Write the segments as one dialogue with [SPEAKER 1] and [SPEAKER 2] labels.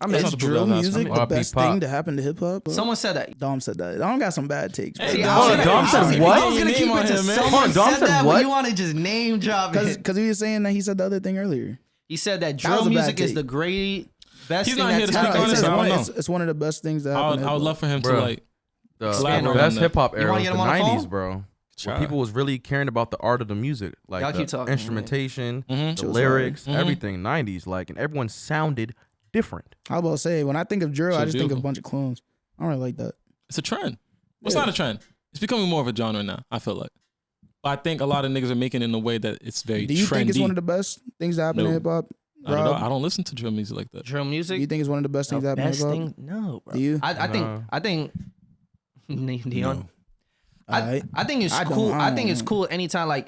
[SPEAKER 1] I mean,
[SPEAKER 2] Is
[SPEAKER 1] it's
[SPEAKER 2] drill music the
[SPEAKER 1] R.I.P.
[SPEAKER 2] best
[SPEAKER 1] Pop.
[SPEAKER 2] thing to happen to hip hop?
[SPEAKER 3] Someone said that.
[SPEAKER 2] Dom said that. Dom got some bad takes.
[SPEAKER 3] See,
[SPEAKER 2] bro.
[SPEAKER 1] Dom said what?
[SPEAKER 3] I was gonna keep it to someone
[SPEAKER 1] Dom
[SPEAKER 3] said
[SPEAKER 1] said
[SPEAKER 3] that,
[SPEAKER 1] what?
[SPEAKER 3] but you want to just name drop it.
[SPEAKER 2] Because he was saying that he said the other thing earlier.
[SPEAKER 3] He said that
[SPEAKER 2] was
[SPEAKER 3] drill
[SPEAKER 2] a bad
[SPEAKER 3] music is
[SPEAKER 2] take.
[SPEAKER 3] the great best
[SPEAKER 4] He's
[SPEAKER 3] thing
[SPEAKER 4] not here
[SPEAKER 3] that's
[SPEAKER 4] to speak
[SPEAKER 3] happened.
[SPEAKER 4] on this,
[SPEAKER 3] to
[SPEAKER 4] I don't
[SPEAKER 3] hip-hop.
[SPEAKER 4] know.
[SPEAKER 2] It's one of the best things that happened.
[SPEAKER 4] I would love for him to
[SPEAKER 1] Bro.
[SPEAKER 4] like.
[SPEAKER 1] The
[SPEAKER 4] Elaborate on
[SPEAKER 1] best
[SPEAKER 4] that.
[SPEAKER 1] hip hop
[SPEAKER 3] You
[SPEAKER 1] era
[SPEAKER 3] wanna
[SPEAKER 1] was
[SPEAKER 3] get
[SPEAKER 1] the
[SPEAKER 3] him on the
[SPEAKER 1] 90s,
[SPEAKER 3] phone?
[SPEAKER 1] bro. Where
[SPEAKER 4] Try.
[SPEAKER 1] people was really caring about the art of the music, like
[SPEAKER 3] Y'all
[SPEAKER 1] the
[SPEAKER 3] keep talking.
[SPEAKER 1] instrumentation,
[SPEAKER 4] Mhm.
[SPEAKER 1] the
[SPEAKER 2] Chill,
[SPEAKER 1] lyrics,
[SPEAKER 4] sorry.
[SPEAKER 1] everything. 90s, like, and everyone sounded different.
[SPEAKER 2] I was about to say, when I think of drill,
[SPEAKER 4] So
[SPEAKER 2] I just think of a
[SPEAKER 4] beautiful.
[SPEAKER 2] bunch of clones. I don't really like that.
[SPEAKER 4] It's a trend. Well, it's
[SPEAKER 2] Yeah.
[SPEAKER 4] not a trend. It's becoming more of a genre now. I feel like. But I think a lot of niggas are making it in a way that it's very
[SPEAKER 2] Do you
[SPEAKER 4] trendy.
[SPEAKER 2] think it's one of the best things that happen
[SPEAKER 4] No.
[SPEAKER 2] to hip hop?
[SPEAKER 4] I don't know.
[SPEAKER 2] Rob,
[SPEAKER 4] I don't listen to drill music like that.
[SPEAKER 3] Drill
[SPEAKER 2] do
[SPEAKER 3] music.
[SPEAKER 2] you think it's one of the best things that
[SPEAKER 3] The
[SPEAKER 2] happen to
[SPEAKER 3] best
[SPEAKER 2] hip hop?
[SPEAKER 3] thing? No, bro.
[SPEAKER 2] Do you?
[SPEAKER 3] I think Dion.
[SPEAKER 2] Alright.
[SPEAKER 3] I think it's
[SPEAKER 2] I don't-
[SPEAKER 3] cool.
[SPEAKER 2] I
[SPEAKER 3] I think
[SPEAKER 2] don't
[SPEAKER 3] it's
[SPEAKER 2] know.
[SPEAKER 3] cool anytime like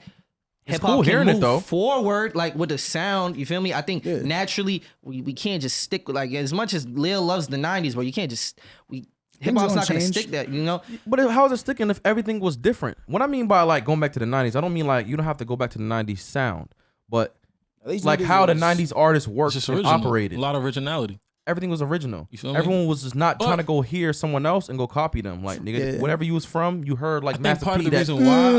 [SPEAKER 1] It's
[SPEAKER 3] hip hop
[SPEAKER 1] cool
[SPEAKER 3] can
[SPEAKER 1] hearing it,
[SPEAKER 3] move
[SPEAKER 1] though.
[SPEAKER 3] forward, like with the sound. You feel me? I think
[SPEAKER 2] Yeah.
[SPEAKER 3] naturally we can't just stick with like as much as Lil loves the '90s, bro. You can't just hip hop's
[SPEAKER 2] gonna
[SPEAKER 3] not gonna
[SPEAKER 2] change.
[SPEAKER 3] stick that. You know?
[SPEAKER 1] But how is it sticking if everything was different? What I mean by like going back to the 90s, I don't mean like you don't have to go back to the 90s sound, but
[SPEAKER 2] At least
[SPEAKER 1] like
[SPEAKER 2] niggas
[SPEAKER 1] how the
[SPEAKER 2] was-
[SPEAKER 1] 90s artists
[SPEAKER 4] It's
[SPEAKER 1] worked
[SPEAKER 4] just
[SPEAKER 1] and
[SPEAKER 4] original.
[SPEAKER 1] operated.
[SPEAKER 4] A lot of originality.
[SPEAKER 1] Everything was original.
[SPEAKER 4] You feel me?
[SPEAKER 1] Everyone was just not
[SPEAKER 4] But-
[SPEAKER 1] trying to go hear someone else and go copy them. Like nigga,
[SPEAKER 2] Yeah.
[SPEAKER 1] whatever you was from, you heard like
[SPEAKER 4] I think
[SPEAKER 1] Master
[SPEAKER 4] part
[SPEAKER 1] P.
[SPEAKER 4] of the
[SPEAKER 1] that-
[SPEAKER 4] reason why.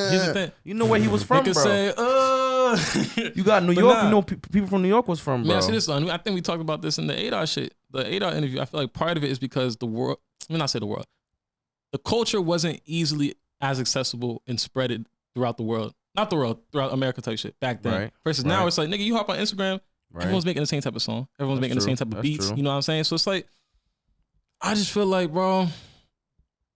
[SPEAKER 4] Here's the thing.
[SPEAKER 1] you know where he was
[SPEAKER 4] They
[SPEAKER 1] from,
[SPEAKER 4] could
[SPEAKER 1] bro.
[SPEAKER 4] say,
[SPEAKER 1] You got New
[SPEAKER 4] But
[SPEAKER 1] York.
[SPEAKER 4] nah.
[SPEAKER 1] You know people from New York was from, bro.
[SPEAKER 4] Man, see this one. I think we talked about this in the 8R shit. The 8R interview. I feel like part of it is because the world. I mean, not say the world. The culture wasn't easily as accessible and spread it throughout the world. Not the world, throughout America type shit back then.
[SPEAKER 1] Right,
[SPEAKER 4] Versus now,
[SPEAKER 1] right.
[SPEAKER 4] it's like, nigga, you hop on Instagram.
[SPEAKER 1] Right.
[SPEAKER 4] Everyone's making the same type of song. Everyone's
[SPEAKER 1] That's
[SPEAKER 4] making the
[SPEAKER 1] true.
[SPEAKER 4] same type of
[SPEAKER 1] That's
[SPEAKER 4] beats.
[SPEAKER 1] true.
[SPEAKER 4] You know what I'm saying? So it's like, I just feel like, bro,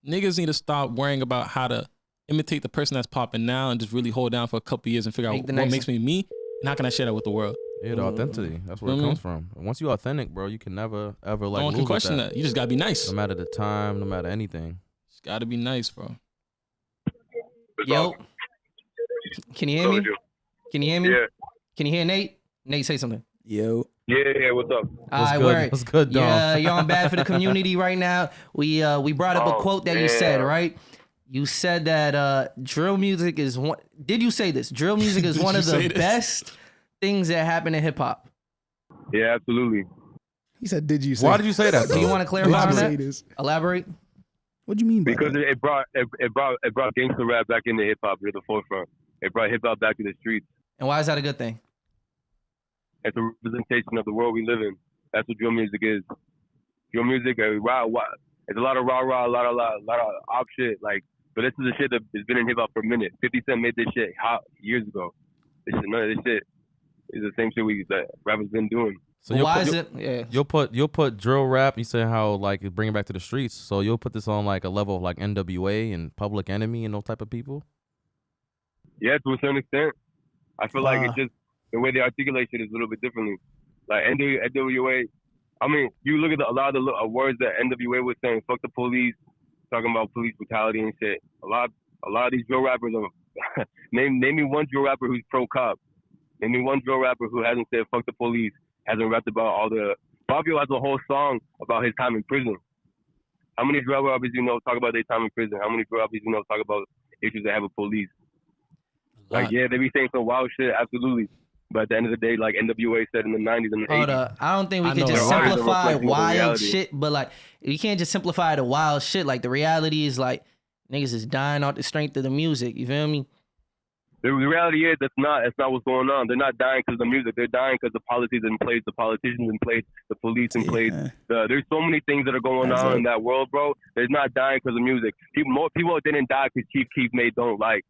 [SPEAKER 4] niggas need to stop worrying about how to imitate the person that's popping now and just really hold down for a couple years and figure
[SPEAKER 3] Make
[SPEAKER 4] out
[SPEAKER 3] the
[SPEAKER 4] what
[SPEAKER 3] next-
[SPEAKER 4] makes me me and how can I share that with the world.
[SPEAKER 1] Yeah, the authenticity. That's where it
[SPEAKER 4] Mhm.
[SPEAKER 1] comes from. And once you authentic, bro, you can never ever like
[SPEAKER 4] no one
[SPEAKER 1] lose
[SPEAKER 4] can
[SPEAKER 1] with
[SPEAKER 4] question that. You just gotta be nice.
[SPEAKER 1] No matter the time, no matter anything.
[SPEAKER 4] Just gotta be nice, bro.
[SPEAKER 3] Yo, can you hear me? Can you hear me?
[SPEAKER 5] Yeah.
[SPEAKER 3] Can you hear Nate? Nate, say something.
[SPEAKER 2] Yo,
[SPEAKER 5] Yeah, what's up?
[SPEAKER 3] All right,
[SPEAKER 1] good?
[SPEAKER 3] word.
[SPEAKER 1] What's good, Dom?
[SPEAKER 3] Yeah, you're on bad for the community right now. We brought up a
[SPEAKER 5] Oh,
[SPEAKER 3] quote that you said,
[SPEAKER 5] yeah.
[SPEAKER 3] right? You said that drill music is one. Did you say this? Drill music is
[SPEAKER 4] Did
[SPEAKER 3] one
[SPEAKER 4] you
[SPEAKER 3] of the
[SPEAKER 4] say this?
[SPEAKER 3] best things that happen in hip hop.
[SPEAKER 5] Yeah, absolutely.
[SPEAKER 2] he said, "Did you say?"
[SPEAKER 1] Why did you say that?
[SPEAKER 3] Do you
[SPEAKER 1] though?
[SPEAKER 3] want to
[SPEAKER 2] Did
[SPEAKER 3] clarify
[SPEAKER 2] you
[SPEAKER 3] on
[SPEAKER 2] say
[SPEAKER 3] that?
[SPEAKER 2] this?
[SPEAKER 3] Elaborate.
[SPEAKER 2] What do you mean by
[SPEAKER 5] Because
[SPEAKER 2] that?
[SPEAKER 5] it brought gangster rap back into hip hop to the forefront. It brought hip hop back to the streets.
[SPEAKER 3] And why is that a good thing?
[SPEAKER 5] It's a representation of the world we live in. That's what drill music is. Drill music, it's a lot of rah, a lot of op shit. Like, but this is the shit that has been in hip hop for a minute. 50 Cent made this shit hot years ago. None of this shit is the same shit that rappers been doing.
[SPEAKER 1] So you'll
[SPEAKER 3] Why
[SPEAKER 1] put,
[SPEAKER 3] is
[SPEAKER 1] you'll,
[SPEAKER 3] it? Yeah.
[SPEAKER 1] you'll put drill rap. You say how like it bring it back to the streets. So you'll put this on like a level of like NWA and Public Enemy and those type of people.
[SPEAKER 5] Yeah, to a certain extent. I feel like
[SPEAKER 2] Wow.
[SPEAKER 5] it's just the way they articulate shit is a little bit differently. Like NWA, I mean, you look at a lot of the words that NWA was saying, fuck the police, talking about police brutality and shit. A lot of these drill rappers are, name me one drill rapper who's pro-cop. Name me one drill rapper who hasn't said fuck the police, hasn't rapped about all the, Fabio has a whole song about his time in prison. How many drill rappers you know talk about their time in prison? How many drill rappers you know talk about issues they have with police? Like, yeah, they be saying some wild shit, absolutely. But at the end of the day, like NWA said in the 90s and the 80s.
[SPEAKER 3] Hold up. I don't think we
[SPEAKER 4] I
[SPEAKER 3] can
[SPEAKER 4] know
[SPEAKER 3] just
[SPEAKER 4] the
[SPEAKER 5] artists are
[SPEAKER 3] simplify
[SPEAKER 5] reflecting the
[SPEAKER 3] wild
[SPEAKER 5] reality.
[SPEAKER 3] shit, but like you can't just simplify the wild shit. Like the reality is like niggas is dying off the strength of the music. You feel me?
[SPEAKER 5] The reality is that's not what's going on. They're not dying because of the music. They're dying because the policies in place, the politicians in place, the police in place.
[SPEAKER 2] Yeah.
[SPEAKER 5] There's so many things that are going
[SPEAKER 2] That's
[SPEAKER 5] on
[SPEAKER 2] it.
[SPEAKER 5] in that world, bro. They're not dying because of music. More people didn't die because Chief Keef made Don't Like.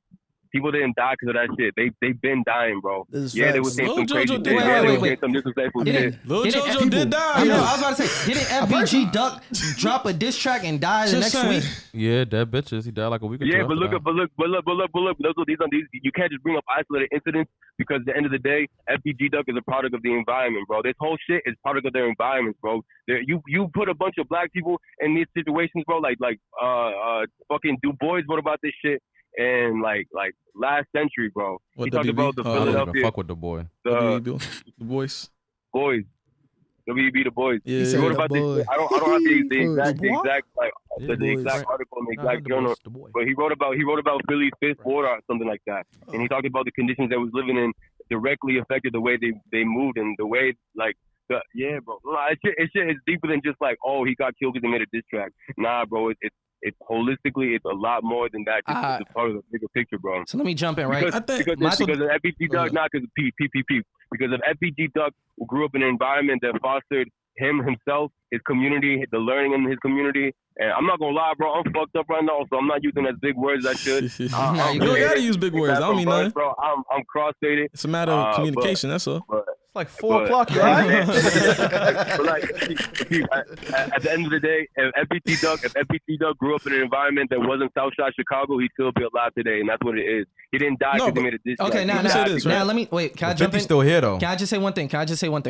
[SPEAKER 5] People didn't die because of that shit. They've been dying, bro.
[SPEAKER 2] This is
[SPEAKER 5] Yeah, they
[SPEAKER 2] facts.
[SPEAKER 5] were saying
[SPEAKER 4] Lil
[SPEAKER 5] some crazy
[SPEAKER 4] Jojo
[SPEAKER 5] shit.
[SPEAKER 4] did-
[SPEAKER 5] Yeah, they
[SPEAKER 3] wait,
[SPEAKER 5] were saying some disrespectful shit.
[SPEAKER 3] Didn't-
[SPEAKER 4] Lil
[SPEAKER 3] didn't
[SPEAKER 4] Jojo
[SPEAKER 2] people-
[SPEAKER 4] did die.
[SPEAKER 3] I know.
[SPEAKER 4] yo.
[SPEAKER 3] I was about to say, didn't FBG Duck drop a diss track and die the
[SPEAKER 4] Just
[SPEAKER 3] next
[SPEAKER 4] saying.
[SPEAKER 3] week?
[SPEAKER 1] Yeah, dead bitches. He died like a week or two.
[SPEAKER 5] Yeah,
[SPEAKER 1] after
[SPEAKER 5] but look,
[SPEAKER 1] that.
[SPEAKER 5] but look. These. You can't just bring up isolated incidents because at the end of the day, FBG Duck is a product of the environment, bro. This whole shit is product of their environment, bro. You put a bunch of black people in these situations, bro. Like fucking Du Bois wrote about this shit in like last century, bro.
[SPEAKER 4] What,
[SPEAKER 5] He talked
[SPEAKER 4] WB?
[SPEAKER 5] about the
[SPEAKER 4] Oh,
[SPEAKER 1] I don't even
[SPEAKER 5] Philadelphia
[SPEAKER 1] fuck with the boy.
[SPEAKER 5] the
[SPEAKER 4] The voice.
[SPEAKER 5] boys. WB the boys.
[SPEAKER 4] Yeah.
[SPEAKER 2] He
[SPEAKER 5] He
[SPEAKER 2] said
[SPEAKER 5] wrote
[SPEAKER 2] the
[SPEAKER 5] about
[SPEAKER 2] boy.
[SPEAKER 5] this. I don't have the exact
[SPEAKER 1] The boy?
[SPEAKER 5] like
[SPEAKER 1] Yeah,
[SPEAKER 5] the
[SPEAKER 1] boys.
[SPEAKER 5] exact article and the
[SPEAKER 1] Nah,
[SPEAKER 5] exact
[SPEAKER 1] not the
[SPEAKER 5] journal.
[SPEAKER 1] boys, the boy.
[SPEAKER 5] But he wrote about Philly's fifth ward or something like that, and he talked about the conditions they was living in directly affected the way they moved and the way like Yeah, bro. Nah, it shit is deeper than just like, oh, he got killed because he made a diss track. Nah, bro. It's holistically, it's a lot more than that. It's part of the bigger picture, bro.
[SPEAKER 3] So let me jump in, right?
[SPEAKER 5] Because of FBG Duck, not because of P. Because of FBG Duck, who grew up in an environment that fostered him himself, his community, the learning in his community. And I'm not gonna lie, bro, I'm fucked up right now, so I'm not using as big words as I should.
[SPEAKER 4] You don't gotta use big words. I don't mean nothing.
[SPEAKER 5] Bro, I'm cross-stated.
[SPEAKER 4] It's a matter of communication. That's all.
[SPEAKER 1] It's like 4 o'clock, right?
[SPEAKER 5] But like, at the end of the day, if FBG Duck grew up in an environment that wasn't Southside Chicago, he'd still be alive today, and that's what it is. He didn't die because he made a diss.
[SPEAKER 3] Okay, now let me wait. Can I jump in?
[SPEAKER 1] Still here though.
[SPEAKER 3] Can I just say one thing?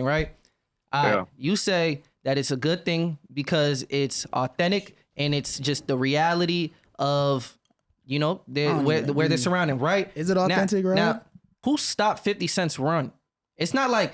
[SPEAKER 3] Right? You say that it's a good thing because it's authentic and it's just the reality of, you know, where they're surrounding, right?
[SPEAKER 2] Is it authentic, right?
[SPEAKER 3] Now, who stopped 50 Cent's run? It's not like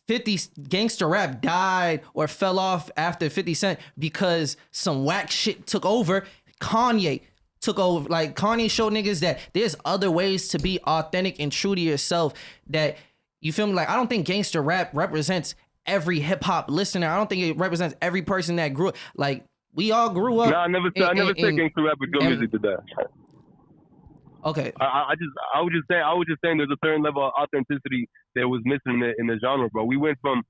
[SPEAKER 3] 50 gangster rap died or fell off after 50 Cent because some whack shit took over. Kanye took over. Like, Kanye showed niggas that there's other ways to be authentic and true to yourself. That, you feel me? Like, I don't think gangster rap represents every hip hop listener. I don't think it represents every person that grew up. Like, we all grew up.
[SPEAKER 5] No, I never said gangster rap with good music to that.
[SPEAKER 3] Okay.
[SPEAKER 5] I was just saying there's a certain level of authenticity that was missing in the genre, bro. We went from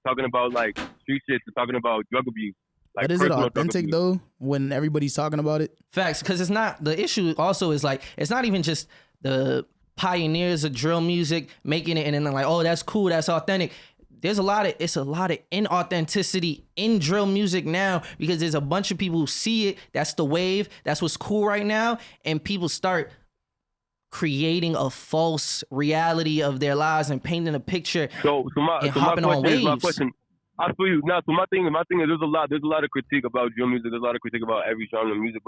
[SPEAKER 5] talking about like street shit to talking about drug abuse. Like,
[SPEAKER 2] but is it authentic though when everybody's talking about it?
[SPEAKER 3] Facts, because it's not. The issue also is like, it's not even just the pioneers of drill music making it and then they're like, oh, that's cool, that's authentic. It's a lot of inauthenticity in drill music now because there's a bunch of people who see it. That's the wave. That's what's cool right now. And people start creating a false reality of their lives and painting a picture hopping on waves.
[SPEAKER 5] My question, I feel you. Now, so my thing is there's a lot of critique about drill music. There's a lot of critique about every genre of music.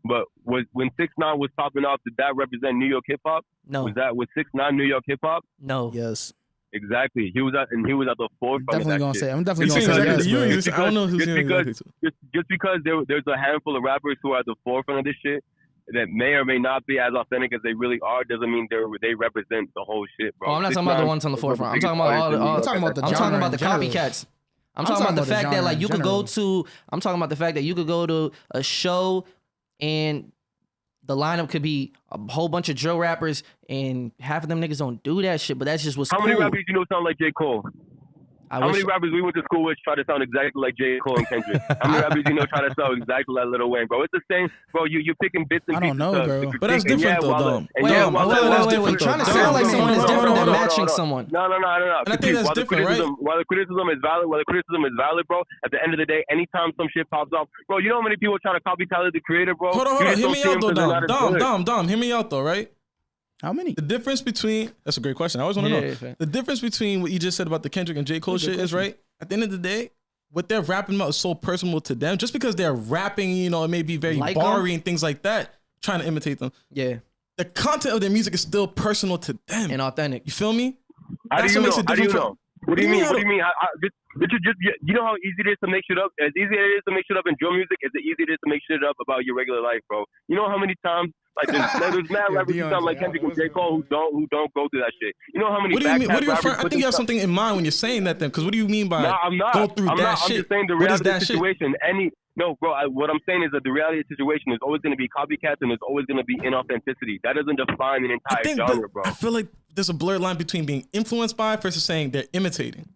[SPEAKER 5] But when 6ix9ine was popping off, did that represent New York hip hop?
[SPEAKER 3] No.
[SPEAKER 5] Was 6ix9ine New York hip hop?
[SPEAKER 3] No.
[SPEAKER 2] Yes.
[SPEAKER 5] Exactly. He was at the forefront.
[SPEAKER 2] I'm definitely gonna say yes.
[SPEAKER 4] I don't know who's
[SPEAKER 5] just because there's a handful of rappers who are at the forefront of this shit that may or may not be as authentic as they really are doesn't mean they represent the whole shit, bro.
[SPEAKER 3] Oh, I'm not talking about the ones on the forefront. I'm talking about the copycats. I'm talking about the fact that like you could go to. I'm talking about the fact that you could go to a show and the lineup could be a whole bunch of drill rappers, and half of them niggas don't do that shit. But that's just what's cool.
[SPEAKER 5] How many rappers you know sound like J. Cole? How many rappers we went to school with try to sound exactly like J. Cole and Kendrick? How many rappers you know try to sound exactly like Lil Wayne, bro? It's the same, bro. You're picking bits and pieces.
[SPEAKER 2] I don't know, bro.
[SPEAKER 4] But that's different though, Dom.
[SPEAKER 3] Wait. Trying to sound like someone is different than matching someone.
[SPEAKER 5] No.
[SPEAKER 4] And I think that's different, right?
[SPEAKER 5] While the criticism is valid, bro. At the end of the day, anytime some shit pops up, bro, you know how many people try to copy Tyler the Creator, bro?
[SPEAKER 4] Hold on. Hear me out though, Dom. Hear me out though, right?
[SPEAKER 2] How many?
[SPEAKER 4] The difference between that's a great question. I always want to know the difference between what you just said about the Kendrick and J. Cole shit is right. At the end of the day, what they're rapping about is so personal to them. Just because they're rapping, you know, it may be very barry and things like that, trying to imitate them.
[SPEAKER 3] Yeah.
[SPEAKER 4] The content of their music is still personal to them
[SPEAKER 3] and authentic.
[SPEAKER 4] You feel me?
[SPEAKER 5] That's what makes it different. What do you mean? You know how easy it is to make shit up? As easy as it is to make shit up in drill music, as easy it is to make shit up about your regular life, bro. You know how many times like there's mad rappers who sound like Kendrick and J. Cole who don't go through that shit. You know how many?
[SPEAKER 4] What do you mean? I think you have something in mind when you're saying that then, because what do you mean by go through that shit?
[SPEAKER 5] I'm just saying the reality of the situation. No, bro. What I'm saying is that the reality of the situation is always going to be copycats and there's always going to be inauthenticity. That doesn't define an entire genre, bro.
[SPEAKER 4] I feel like there's a blurred line between being influenced by versus saying they're imitating.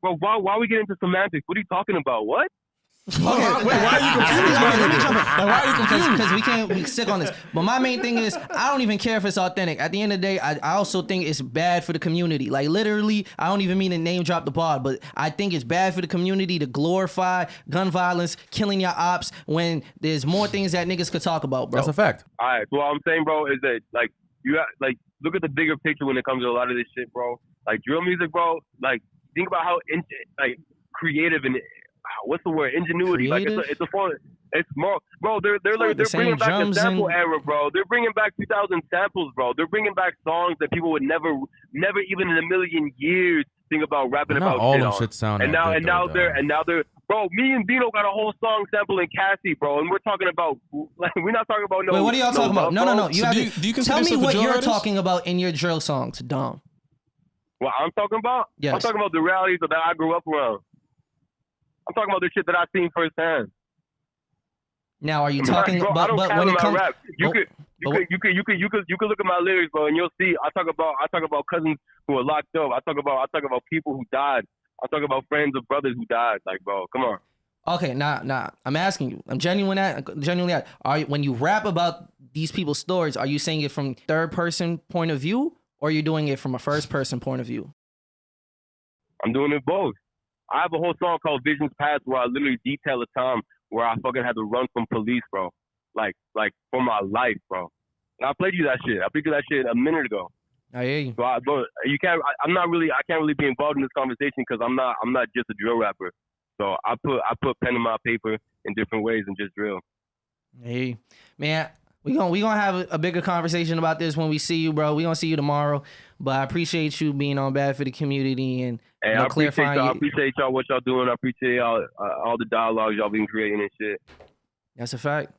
[SPEAKER 5] Bro, why we get into semantics? What are you talking about? What?
[SPEAKER 3] Okay, wait, why are you confused? Why are you confused? Because we stick on this. But my main thing is, I don't even care if it's authentic. At the end of the day, I also think it's bad for the community. Like, literally, I don't even mean to name drop the bar, but I think it's bad for the community to glorify gun violence, killing your ops, when there's more things that niggas could talk about, bro.
[SPEAKER 1] That's a fact.
[SPEAKER 5] All right, so what I'm saying, bro, is that, like, you got, like, look at the bigger picture when it comes to a lot of this shit, bro. Like, drill music, bro, like, think about how, creative and what's the word? Ingenuity.
[SPEAKER 3] Creative?
[SPEAKER 5] Like it's a form. It's more, bro. They're bringing back the sample era, bro. They're bringing back 2000 samples, bro. They're bringing back songs that people would never even in a million years think about rapping
[SPEAKER 1] not
[SPEAKER 5] about.
[SPEAKER 1] All
[SPEAKER 5] shit
[SPEAKER 1] them
[SPEAKER 5] on.
[SPEAKER 1] shit sound.
[SPEAKER 5] And now they're, bro. Me and Dino got a whole song sampling Cassie, bro. And we're talking about, like, we're not talking about no.
[SPEAKER 3] Wait, what are y'all talking about? No. You
[SPEAKER 4] so
[SPEAKER 3] have
[SPEAKER 4] do you
[SPEAKER 3] tell me what you're
[SPEAKER 4] artist?
[SPEAKER 3] talking about in your drill songs, Dom.
[SPEAKER 5] What I'm talking about?
[SPEAKER 3] Yes.
[SPEAKER 5] I'm talking about the realities that I grew up around. I'm talking about the shit that I seen firsthand.
[SPEAKER 3] Now, are you talking?
[SPEAKER 5] Bro, I
[SPEAKER 3] but
[SPEAKER 5] don't
[SPEAKER 3] but
[SPEAKER 5] cap
[SPEAKER 3] when
[SPEAKER 5] in
[SPEAKER 3] it
[SPEAKER 5] my
[SPEAKER 3] comes,
[SPEAKER 5] rap. You could look at my lyrics, bro, and you'll see. I talk about cousins who are locked up. I talk about people who died. I talk about friends of brothers who died. Like, bro, come on.
[SPEAKER 3] okay, nah. I'm asking you. I'm genuinely at. When you rap about these people's stories, are you saying it from third person point of view, or are you doing it from a first person point of view?
[SPEAKER 5] I'm doing it both. I have a whole song called Visions Past where I literally detail a time where I fucking had to run from police, bro. Like for my life, bro. And I played you that shit. I played you that shit a minute ago.
[SPEAKER 3] I hear you.
[SPEAKER 5] So I can't really be involved in this conversation because I'm not just a drill rapper. So I put pen in my paper in different ways and just drill.
[SPEAKER 3] Hey, man, we gonna have a bigger conversation about this when we see you, bro. We gonna see you tomorrow. But I appreciate you being on Bad for the Community and
[SPEAKER 5] Hey, I appreciate y'all what y'all doing. I appreciate y'all all the dialogues y'all been creating and shit.
[SPEAKER 3] That's a fact.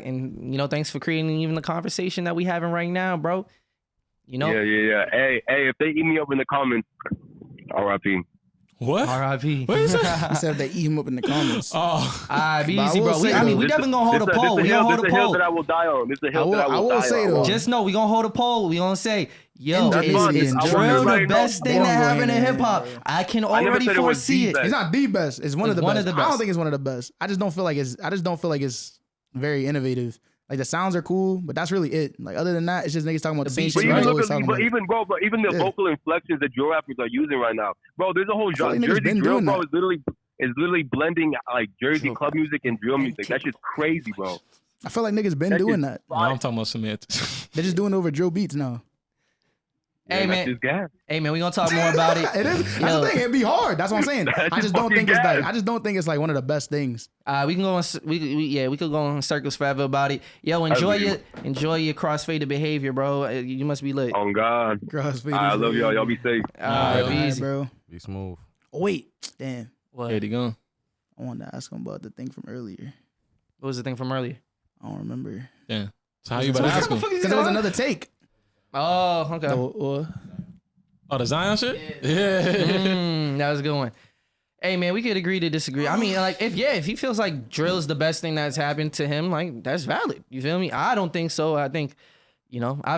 [SPEAKER 3] And thanks for creating even the conversation that we having right now, bro.
[SPEAKER 5] Yeah. Hey, if they eat me up in the comments, R.I.P.
[SPEAKER 4] What?
[SPEAKER 3] R.I.P.
[SPEAKER 4] What is that?
[SPEAKER 2] He said they eat him up in the comments.
[SPEAKER 4] Oh,
[SPEAKER 3] Be
[SPEAKER 2] But I
[SPEAKER 3] easy,
[SPEAKER 2] will
[SPEAKER 3] bro.
[SPEAKER 2] say
[SPEAKER 3] We definitely gonna hold a poll. We gonna hold a
[SPEAKER 5] This is a hill
[SPEAKER 3] poll.
[SPEAKER 5] that I will die on. This is a hill that I
[SPEAKER 2] I
[SPEAKER 5] will
[SPEAKER 2] will
[SPEAKER 5] die
[SPEAKER 2] say,
[SPEAKER 5] on.
[SPEAKER 2] though,
[SPEAKER 3] Just know we gonna hold a poll. We gonna say, yo,
[SPEAKER 2] That's
[SPEAKER 3] is
[SPEAKER 2] fine.
[SPEAKER 3] drill
[SPEAKER 2] I want
[SPEAKER 3] the
[SPEAKER 2] everybody
[SPEAKER 3] best
[SPEAKER 2] to know.
[SPEAKER 3] thing that
[SPEAKER 2] Don't go
[SPEAKER 3] happened in
[SPEAKER 2] in
[SPEAKER 3] hip hop?
[SPEAKER 2] there.
[SPEAKER 3] I can
[SPEAKER 5] I never
[SPEAKER 3] already
[SPEAKER 5] said it was
[SPEAKER 3] foresee
[SPEAKER 5] the
[SPEAKER 3] it.
[SPEAKER 5] best.
[SPEAKER 2] It's not the best. It's one of
[SPEAKER 3] It's
[SPEAKER 2] the
[SPEAKER 3] one
[SPEAKER 2] best.
[SPEAKER 3] of the
[SPEAKER 2] I don't
[SPEAKER 3] best.
[SPEAKER 2] think it's one of the best. I just don't feel like it's very innovative. Like the sounds are cool, but that's really it. Like other than that, it's just niggas talking about the same
[SPEAKER 3] beats
[SPEAKER 2] shit.
[SPEAKER 3] is
[SPEAKER 2] Niggas
[SPEAKER 3] right.
[SPEAKER 2] always talking about.
[SPEAKER 5] Even the
[SPEAKER 2] Yeah.
[SPEAKER 5] vocal inflections that drill rappers are using right now, bro. There's a whole
[SPEAKER 2] I feel
[SPEAKER 5] genre.
[SPEAKER 2] like niggas
[SPEAKER 5] Jersey
[SPEAKER 2] been
[SPEAKER 5] drill,
[SPEAKER 2] doing
[SPEAKER 5] bro,
[SPEAKER 2] that.
[SPEAKER 5] is literally blending like Jersey
[SPEAKER 3] Drill
[SPEAKER 5] club music and drill music. That shit's crazy, bro.
[SPEAKER 2] I feel like niggas been
[SPEAKER 5] That
[SPEAKER 2] doing
[SPEAKER 5] shit's
[SPEAKER 2] that.
[SPEAKER 4] no, I'm talking about Samantha.
[SPEAKER 2] They're just doing it over drill beats now.
[SPEAKER 3] Hey,
[SPEAKER 5] Yeah,
[SPEAKER 3] man.
[SPEAKER 5] that's just gas.
[SPEAKER 3] Hey man, we gonna talk more about it.
[SPEAKER 2] It is. That's
[SPEAKER 3] Yo.
[SPEAKER 2] the thing. It'd be hard. That's what I'm saying.
[SPEAKER 5] That's
[SPEAKER 2] I just
[SPEAKER 5] just
[SPEAKER 2] don't think it's
[SPEAKER 5] fucking
[SPEAKER 2] like.
[SPEAKER 5] gas.
[SPEAKER 2] I just don't think it's like one of the best things.
[SPEAKER 3] We can go on. We could go on circles forever about it. Yo, enjoy your crossfaded behavior, bro. You must be lit.
[SPEAKER 5] On God.
[SPEAKER 2] Crossfade.
[SPEAKER 5] I love y'all. Y'all be safe.
[SPEAKER 3] Alright, be
[SPEAKER 2] Alright,
[SPEAKER 3] easy.
[SPEAKER 2] bro.
[SPEAKER 1] Be smooth.
[SPEAKER 2] Oh, wait, damn.
[SPEAKER 3] What?
[SPEAKER 4] There you go.
[SPEAKER 2] I wanted to ask him about the thing from earlier.
[SPEAKER 3] What was the thing from earlier?
[SPEAKER 2] I don't remember.
[SPEAKER 4] Yeah. So how you about to ask him?
[SPEAKER 2] Because there was another take.
[SPEAKER 3] Oh, okay.
[SPEAKER 4] Oh, the Zion shit? Yeah.
[SPEAKER 3] That was a good one. Hey man, we could agree to disagree. I mean, like if he feels like drill is the best thing that's happened to him, like that's valid. You feel me? I don't think so. I think, I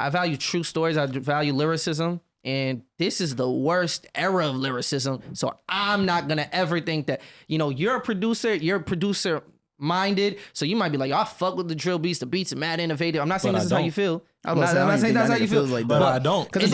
[SPEAKER 3] value true stories. I value lyricism. And this is the worst era of lyricism. So I'm not gonna ever think that, you're a producer minded. So you might be like, I fuck with the drill beats. The beats are mad innovative. I'm not saying
[SPEAKER 4] But
[SPEAKER 3] this is
[SPEAKER 4] I
[SPEAKER 3] how you
[SPEAKER 4] don't.
[SPEAKER 3] feel.
[SPEAKER 2] I
[SPEAKER 3] I'm
[SPEAKER 2] was
[SPEAKER 3] not saying that's how you feel.
[SPEAKER 2] Like
[SPEAKER 4] But
[SPEAKER 2] that.
[SPEAKER 4] I don't.
[SPEAKER 2] Because it's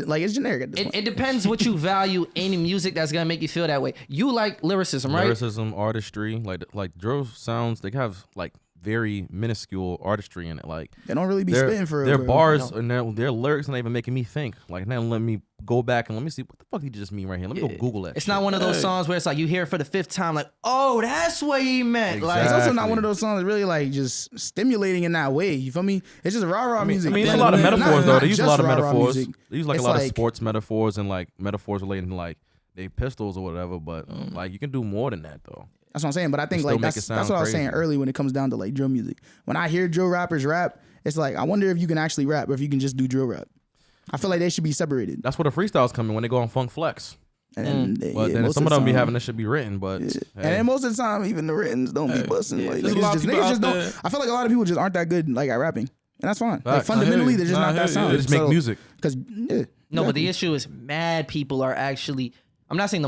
[SPEAKER 2] like it's generic at this point.
[SPEAKER 3] It depends what you value in music that's gonna make you feel that way. You like lyricism, right?
[SPEAKER 1] Lyricism, artistry, like drill sounds, they have like very minuscule artistry in it. Like
[SPEAKER 2] They don't really be
[SPEAKER 1] their,
[SPEAKER 2] spitting for real.
[SPEAKER 1] their
[SPEAKER 2] bro.
[SPEAKER 1] bars and their lyrics are not even making me think. Like now let me go back and let me see what the fuck did you just mean right here. Let me go Google that.
[SPEAKER 3] It's
[SPEAKER 1] shit.
[SPEAKER 3] not one of those songs where it's like you hear it for the 5th time, like, oh, that's what he meant. Like,
[SPEAKER 2] It's also not
[SPEAKER 1] Exactly.
[SPEAKER 2] one of those songs that's really like just stimulating in that way. You feel me? It's just rah music.
[SPEAKER 1] I mean, it's a
[SPEAKER 2] Not-
[SPEAKER 1] lot of
[SPEAKER 2] not-
[SPEAKER 1] metaphors though.
[SPEAKER 2] not
[SPEAKER 1] They use a
[SPEAKER 2] just
[SPEAKER 1] lot of
[SPEAKER 2] rah-rah
[SPEAKER 1] metaphors.
[SPEAKER 2] music.
[SPEAKER 1] They use like
[SPEAKER 2] It's
[SPEAKER 1] a lot of
[SPEAKER 2] like-
[SPEAKER 1] sports metaphors and like metaphors relating to like they pistols or whatever. But like you can do more than that though.
[SPEAKER 2] That's what I'm saying. But I think
[SPEAKER 1] still
[SPEAKER 2] like
[SPEAKER 1] make it
[SPEAKER 2] that's
[SPEAKER 1] sound
[SPEAKER 2] what I was saying
[SPEAKER 1] crazy.
[SPEAKER 2] earlier when it comes down to like drill music. When I hear drill rappers rap, it's like I wonder if you can actually rap or if you can just do drill rap. I feel like they should be separated.
[SPEAKER 1] That's where the freestyles come in when they go on Funk Flex.
[SPEAKER 2] And then,
[SPEAKER 1] But then
[SPEAKER 2] most
[SPEAKER 1] some of
[SPEAKER 2] the
[SPEAKER 1] them be
[SPEAKER 2] time-
[SPEAKER 1] having this should be written. But
[SPEAKER 2] And
[SPEAKER 1] hey,
[SPEAKER 2] then most of the time, even the writtens don't be busting. Like
[SPEAKER 4] there's a
[SPEAKER 2] niggas
[SPEAKER 4] lot of people out
[SPEAKER 2] don't.
[SPEAKER 4] there-
[SPEAKER 2] I feel like a lot of people just aren't that good like at rapping, and that's fine. Like
[SPEAKER 1] Facts.
[SPEAKER 2] fundamentally,
[SPEAKER 4] I hear
[SPEAKER 2] they're
[SPEAKER 4] you.
[SPEAKER 2] just
[SPEAKER 4] Nah, I
[SPEAKER 2] not that
[SPEAKER 4] hear you.
[SPEAKER 2] sound.
[SPEAKER 1] they just make music.
[SPEAKER 2] Because
[SPEAKER 3] no, but the issue is mad people are actually. I'm not saying the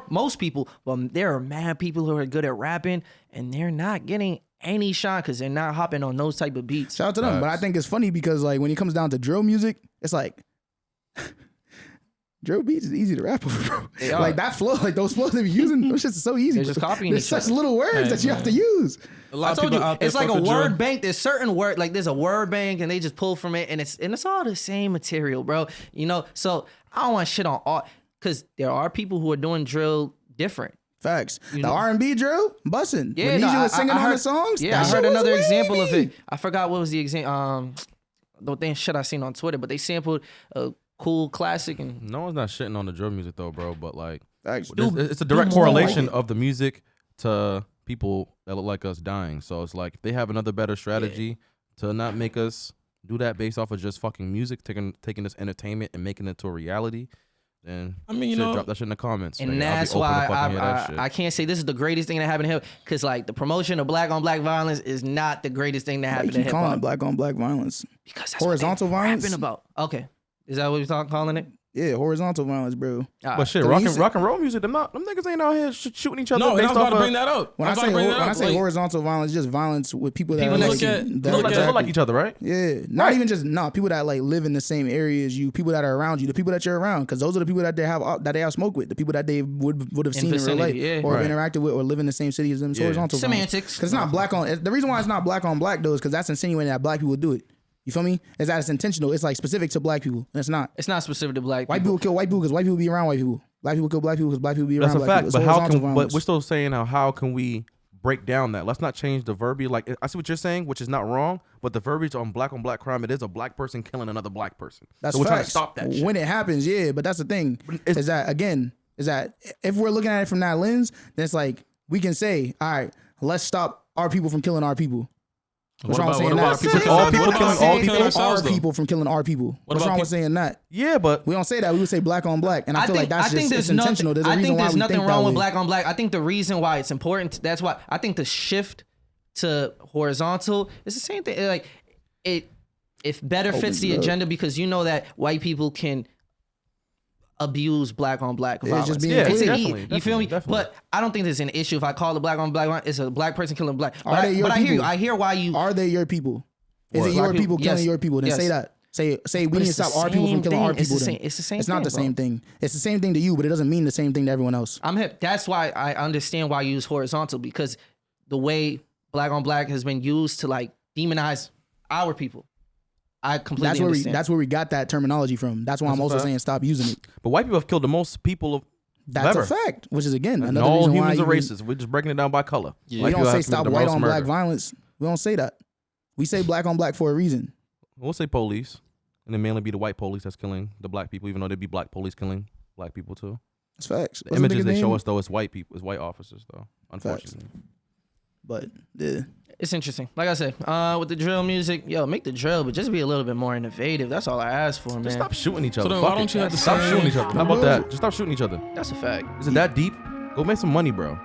[SPEAKER 3] most people, but there are mad people who are good at rapping, and they're not getting any shine because they're not hopping on those type of beats.
[SPEAKER 2] shout out to them. But I think it's funny because like when it comes down to drill music, it's like drill beats is easy to rap over, bro.
[SPEAKER 3] They are.
[SPEAKER 2] Like that flow, like those flows they be using, those shits are so easy.
[SPEAKER 3] They're just
[SPEAKER 2] bro.
[SPEAKER 3] copying
[SPEAKER 2] There's
[SPEAKER 3] each
[SPEAKER 2] such
[SPEAKER 3] other.
[SPEAKER 2] little words that you have to use.
[SPEAKER 4] A
[SPEAKER 3] I
[SPEAKER 4] lot of
[SPEAKER 3] told
[SPEAKER 4] people
[SPEAKER 3] you,
[SPEAKER 4] out there
[SPEAKER 3] it's like
[SPEAKER 4] fuck
[SPEAKER 3] a
[SPEAKER 4] with
[SPEAKER 3] word
[SPEAKER 4] drill.
[SPEAKER 3] bank. There's certain word, like there's a word bank, and they just pull from it, and it's all the same material, bro. So I don't want shit on all, because there are people who are doing drill different.
[SPEAKER 2] Facts.
[SPEAKER 3] You
[SPEAKER 2] The
[SPEAKER 3] know-
[SPEAKER 2] R&B drill, bussin'.
[SPEAKER 3] Yeah,
[SPEAKER 2] when
[SPEAKER 3] no,
[SPEAKER 2] Nisha was
[SPEAKER 3] I
[SPEAKER 2] singing on
[SPEAKER 3] heard-
[SPEAKER 2] the songs,
[SPEAKER 3] Yeah,
[SPEAKER 2] that
[SPEAKER 3] I
[SPEAKER 2] shit
[SPEAKER 3] heard
[SPEAKER 2] was
[SPEAKER 3] another example of
[SPEAKER 2] wavy.
[SPEAKER 3] it. I forgot what was the example. The thing shit I seen on Twitter, but they sampled a cool classic and
[SPEAKER 1] No one's not shitting on the drill music though, bro. But like,
[SPEAKER 2] Facts.
[SPEAKER 1] it's a direct
[SPEAKER 2] more like
[SPEAKER 1] correlation
[SPEAKER 2] it.
[SPEAKER 1] of the music to people that look like us dying. So it's like if they have another better strategy to not make us do that based off of just fucking music, taking this entertainment and making it to a reality, then
[SPEAKER 4] I mean, you
[SPEAKER 1] shit,
[SPEAKER 4] know,
[SPEAKER 1] drop that shit in the comments.
[SPEAKER 3] And
[SPEAKER 1] nigga. I'll be
[SPEAKER 3] that's
[SPEAKER 1] open to
[SPEAKER 3] why
[SPEAKER 1] fucking hear that shit.
[SPEAKER 3] I can't say this is the greatest thing that happened to him, because like the promotion of black on black violence is not the greatest thing that
[SPEAKER 2] Why you
[SPEAKER 3] happened to
[SPEAKER 2] keep
[SPEAKER 3] hip
[SPEAKER 2] calling it
[SPEAKER 3] hop.
[SPEAKER 2] black on black violence?
[SPEAKER 3] Because that's
[SPEAKER 2] Horizontal
[SPEAKER 3] what they
[SPEAKER 2] violence?
[SPEAKER 3] rapping about. Okay, is that what you're calling it?
[SPEAKER 2] Yeah, horizontal violence, bro.
[SPEAKER 3] All
[SPEAKER 1] But shit,
[SPEAKER 2] So when you say-
[SPEAKER 1] rock and roll music, them niggas ain't out here shooting each other.
[SPEAKER 4] no, and I
[SPEAKER 1] based
[SPEAKER 4] was about
[SPEAKER 1] off
[SPEAKER 4] to
[SPEAKER 1] of,
[SPEAKER 4] bring that up.
[SPEAKER 2] When I say
[SPEAKER 4] Like,
[SPEAKER 2] horizontal violence, just violence with people that
[SPEAKER 4] People
[SPEAKER 2] are
[SPEAKER 4] that
[SPEAKER 2] like,
[SPEAKER 4] look at-
[SPEAKER 2] that
[SPEAKER 4] look
[SPEAKER 2] are
[SPEAKER 4] at-
[SPEAKER 1] they look like each other, right?
[SPEAKER 2] Yeah, not even just people that like live in the same area as you, people that are around you, the people that you're around, because those are the people that they have smoke with, the people that they would have
[SPEAKER 3] In
[SPEAKER 2] seen in real
[SPEAKER 3] vicinity,
[SPEAKER 2] life
[SPEAKER 3] yeah.
[SPEAKER 2] or have
[SPEAKER 1] Right.
[SPEAKER 2] interacted with or live in the same city as them. It's
[SPEAKER 1] Yeah.
[SPEAKER 2] horizontal violence.
[SPEAKER 3] Semantics.
[SPEAKER 2] Because it's not black on. The reason why it's not black on black though is because that's insinuating that black people do it. You feel me? Is that it's intentional? It's like specific to black people, and it's not.
[SPEAKER 3] It's not specific to black
[SPEAKER 2] White
[SPEAKER 3] people.
[SPEAKER 2] people kill white people because white people be around white people. Black people kill black people because black people be
[SPEAKER 1] That's
[SPEAKER 2] around
[SPEAKER 1] a
[SPEAKER 2] black
[SPEAKER 1] fact.
[SPEAKER 2] people.
[SPEAKER 1] But
[SPEAKER 2] It's
[SPEAKER 1] how
[SPEAKER 2] horizontal
[SPEAKER 1] can? But
[SPEAKER 2] violence.
[SPEAKER 1] we're still saying how can we break down that? Let's not change the verbiage. Like I see what you're saying, which is not wrong. But the verbiage on black crime, it is a black person killing another black person.
[SPEAKER 2] That's
[SPEAKER 1] so we're trying to
[SPEAKER 2] facts.
[SPEAKER 1] stop that shit.
[SPEAKER 2] When it happens, yeah. But that's the thing.
[SPEAKER 1] it's-
[SPEAKER 2] Is that if we're looking at it from that lens, then it's like we can say, all right, let's stop our people from killing our people. What's wrong with saying that?
[SPEAKER 1] people killing all people killing all people?
[SPEAKER 2] Our people from killing our people. What's
[SPEAKER 4] about
[SPEAKER 2] wrong with saying that?
[SPEAKER 1] Yeah, but
[SPEAKER 2] We don't say that. We would say black on black, and I feel like that's just it's intentional. There's a
[SPEAKER 3] I
[SPEAKER 2] reason
[SPEAKER 3] think
[SPEAKER 2] why
[SPEAKER 3] there's
[SPEAKER 2] we
[SPEAKER 3] nothing
[SPEAKER 2] think
[SPEAKER 3] wrong
[SPEAKER 2] that
[SPEAKER 3] with
[SPEAKER 2] way.
[SPEAKER 3] black on black. I think the reason why it's important, that's why I think the shift to horizontal is the same thing. Like it better fits the
[SPEAKER 2] up.
[SPEAKER 3] agenda because you know that white people can abuse black on black violence.
[SPEAKER 2] just being
[SPEAKER 1] Yeah,
[SPEAKER 3] It's
[SPEAKER 2] clear.
[SPEAKER 3] an
[SPEAKER 1] definitely,
[SPEAKER 3] you feel me?
[SPEAKER 1] definitely.
[SPEAKER 3] But I don't think there's an issue if I call it black on black violence. It's a black person killing black.
[SPEAKER 2] Are they your
[SPEAKER 3] but I hear you.
[SPEAKER 2] people?
[SPEAKER 3] I hear why you.
[SPEAKER 2] Are they your people? Is
[SPEAKER 3] What?
[SPEAKER 2] it your
[SPEAKER 3] Black
[SPEAKER 2] people
[SPEAKER 3] people?
[SPEAKER 2] killing
[SPEAKER 3] Yes.
[SPEAKER 2] your people? Then
[SPEAKER 3] Yes.
[SPEAKER 2] say that. Say we
[SPEAKER 3] But
[SPEAKER 2] need to
[SPEAKER 3] it's the
[SPEAKER 2] stop our people from
[SPEAKER 3] same
[SPEAKER 2] killing our
[SPEAKER 3] thing. It's
[SPEAKER 2] people.
[SPEAKER 3] the
[SPEAKER 2] then.
[SPEAKER 3] same- it's the same
[SPEAKER 2] It's not
[SPEAKER 3] thing,
[SPEAKER 2] the same
[SPEAKER 3] bro.
[SPEAKER 2] thing. It's the same thing to you, but it doesn't mean the same thing to everyone else.
[SPEAKER 3] I'm hip. That's why I understand why you use horizontal, because the way black on black has been used to like demonize our people. I completely understand.
[SPEAKER 2] That's where we got that terminology from. That's why I'm
[SPEAKER 1] a
[SPEAKER 2] also
[SPEAKER 1] fact.
[SPEAKER 2] saying stop using it.
[SPEAKER 1] but white people have killed the most people of
[SPEAKER 2] That's
[SPEAKER 1] ever.
[SPEAKER 2] a fact. Which is again
[SPEAKER 1] And
[SPEAKER 2] another
[SPEAKER 1] all
[SPEAKER 2] reason
[SPEAKER 1] humans
[SPEAKER 2] why
[SPEAKER 1] are racist. We're just breaking it down by color.
[SPEAKER 4] Yeah.
[SPEAKER 2] we
[SPEAKER 1] White
[SPEAKER 2] don't
[SPEAKER 1] people
[SPEAKER 2] say
[SPEAKER 1] have
[SPEAKER 2] stop
[SPEAKER 1] committed the
[SPEAKER 2] white
[SPEAKER 1] most
[SPEAKER 2] on black
[SPEAKER 1] murder.
[SPEAKER 2] violence. We don't say that. We say black on black for a reason.
[SPEAKER 1] We'll say police, and then mainly be the white police that's killing the black people, even though they be black police killing black people too.
[SPEAKER 2] It's facts.
[SPEAKER 1] The
[SPEAKER 2] What's the
[SPEAKER 1] images
[SPEAKER 2] nigga's
[SPEAKER 1] they show
[SPEAKER 2] name?
[SPEAKER 1] us though is white people, is white officers though. Unfortunately,
[SPEAKER 2] But yeah.
[SPEAKER 3] It's interesting. Like I said, with the drill music, yo, make the drill, but just be a little bit more innovative. That's all I ask for, man.
[SPEAKER 1] just stop shooting each other.
[SPEAKER 4] then
[SPEAKER 1] Fuck
[SPEAKER 4] why
[SPEAKER 1] it.
[SPEAKER 4] don't you have the
[SPEAKER 1] stop
[SPEAKER 4] same-
[SPEAKER 1] shooting each other? How about that? Just stop shooting each other.
[SPEAKER 3] That's a fact.
[SPEAKER 1] Is it that deep? Go make some money, bro.